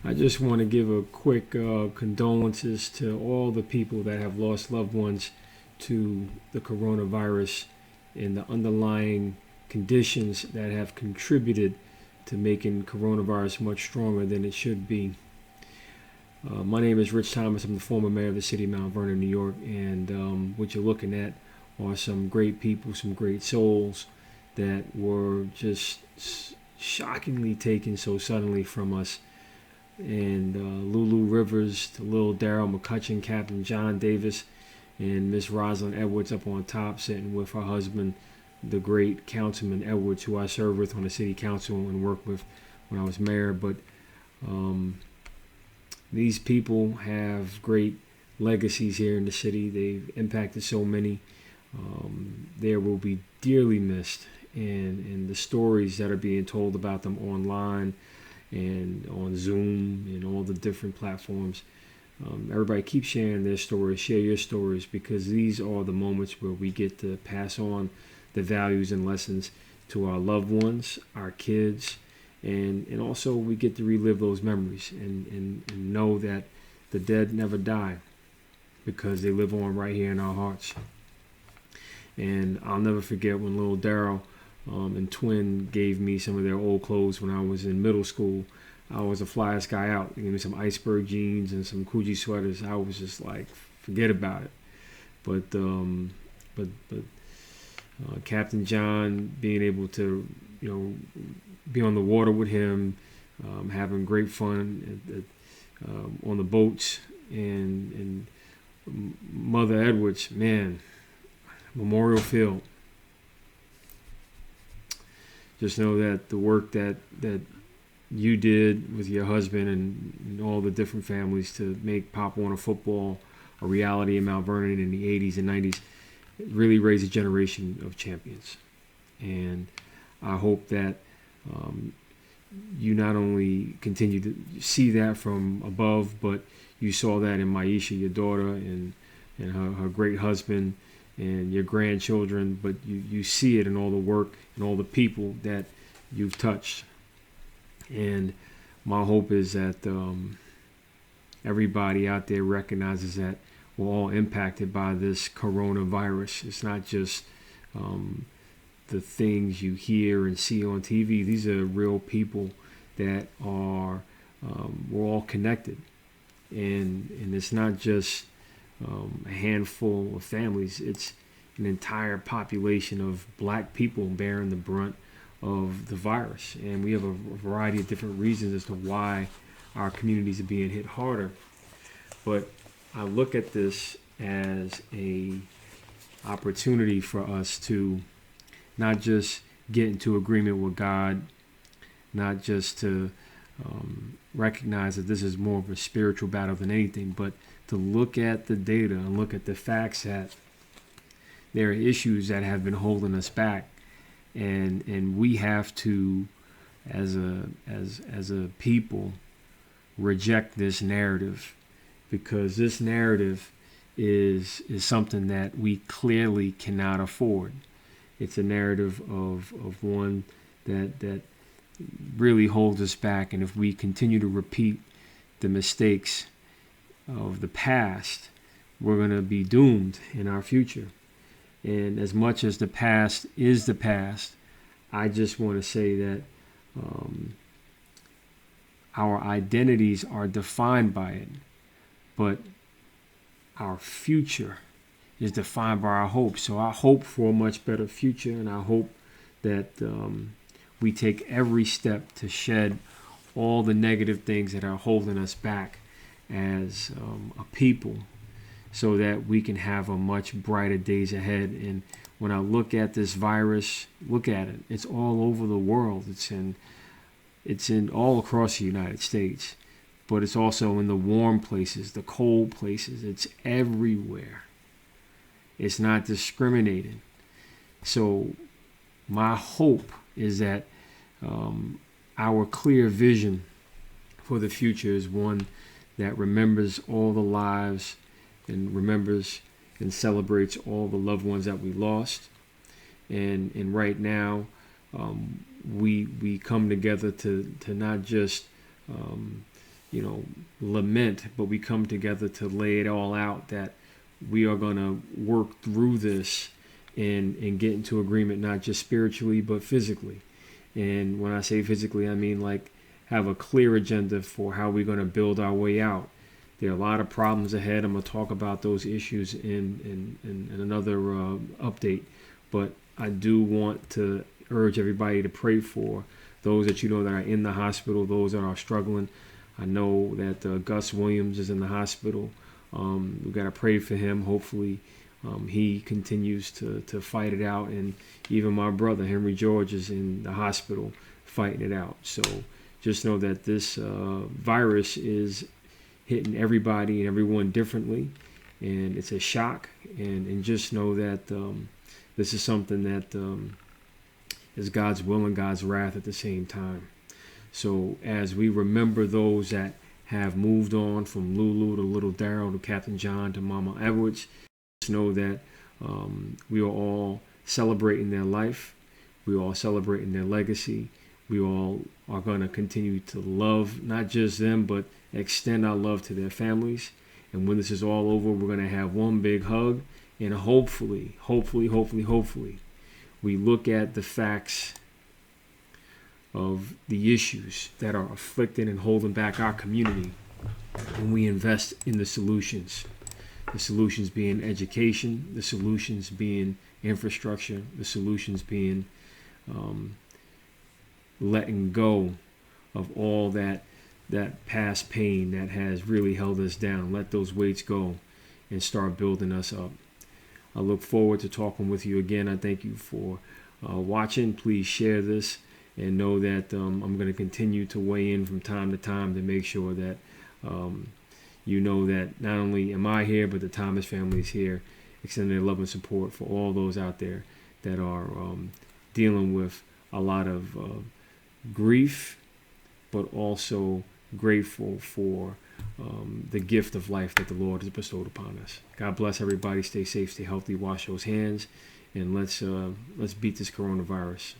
I just want to give a quick condolences to all the people that have lost loved ones to the coronavirus and the underlying conditions that have contributed to making coronavirus much stronger than it should be. My name is Rich Thomas. I'm the former mayor of the city of Mount Vernon, New York, and what you're looking at are some great people, some great souls that were just shockingly taken so suddenly from us. And Lulu Rivers to Lil Daryl McCutchen, Captain John Davis, and Miss Rosalind Edwards up on top, sitting with her husband, the great Councilman Edwards, who I served with on the city council and worked with when I was mayor. But these people have great legacies here in the city. They've impacted so many. There will be dearly missed, and the stories that are being told about them online and on Zoom and all the different platforms. Everybody keep sharing their stories, share your stories, because these are the moments where we get to pass on the values and lessons to our loved ones, our kids, and also we get to relive those memories and know that the dead never die because they live on right here in our hearts. And I'll never forget when little Daryl and Twin gave me some of their old clothes when I was in middle school. I was the flyest guy out. They gave me some iceberg jeans and some Coogee sweaters. I was just like, forget about it. But Captain John, being able to, be on the water with him, having great fun on the boats, and Mother Edwards, man, Memorial Field. Just know that the work that you did with your husband and all the different families to make Pop Warner football a reality in Mount Vernon in the 80s and 90s really raised a generation of champions. And I hope that you not only continue to see that from above, but you saw that in Maisha, your daughter, and her great husband, and your grandchildren, but you see it in all the work and all the people that you've touched. And my hope is that everybody out there recognizes that we're all impacted by this coronavirus. It's not just the things you hear and see on TV. These are real people that are, we're all connected. And it's not just a handful of families. It's an entire population of black people bearing the brunt of the virus. And we have a variety of different reasons as to why our communities are being hit harder. But I look at this as a opportunity for us to not just get into agreement with God, not just to recognize that this is more of a spiritual battle than anything, but to look at the data and look at the facts that there are issues that have been holding us back, and we have to, as a people, reject this narrative, because this narrative is something that we clearly cannot afford. It's a narrative of one that really holds us back, and if we continue to repeat the mistakes of the past, we're going to be doomed in our future. And as much as the past is the past, I just want to say that our identities are defined by it, but our future is defined by our hope. So I hope for a much better future, and I hope that we take every step to shed all the negative things that are holding us back as a people, so that we can have a much brighter days ahead. And when I look at this virus, look at it. It's all over the world. It's in all across the United States, but it's also in the warm places, the cold places. It's everywhere. It's not discriminating. So my hope is that our clear vision for the future is one that remembers all the lives and remembers and celebrates all the loved ones that we lost. And right now, we come together to not just lament, but we come together to lay it all out, that we are going to work through this and get into agreement, not just spiritually, but physically. And when I say physically, I mean like have a clear agenda for how we're going to build our way out. There are a lot of problems ahead. I'm going to talk about those issues in another update. But I do want to urge everybody to pray for those that that are in the hospital, those that are struggling. I know that Gus Williams is in the hospital. We've got to pray for him. Hopefully he continues to fight it out. And even my brother, Henry George, is in the hospital fighting it out. So just know that this virus is hitting everybody and everyone differently. And it's a shock. And just know that this is something that is God's will and God's wrath at the same time. So as we remember those that have moved on, from Lulu to Little Darryl to Captain John to Mama Edwards, just know that we are all celebrating their life. We are all celebrating their legacy. We all are going to continue to love not just them, but extend our love to their families. And when this is all over, we're going to have one big hug. And hopefully, we look at the facts of the issues that are afflicting and holding back our community, and we invest in the solutions. The solutions being education, the solutions being infrastructure, the solutions being letting go of all that past pain that has really held us down. Let those weights go and start building us up. I look forward to talking with you again. I thank you for watching. Please share this and know that I'm going to continue to weigh in from time to time to make sure that that not only am I here, but the Thomas family is here, extending their love and support for all those out there that are dealing with a lot of grief, but also grateful for the gift of life that the Lord has bestowed upon us. God bless everybody. Stay safe, stay healthy, wash those hands, and let's beat this coronavirus.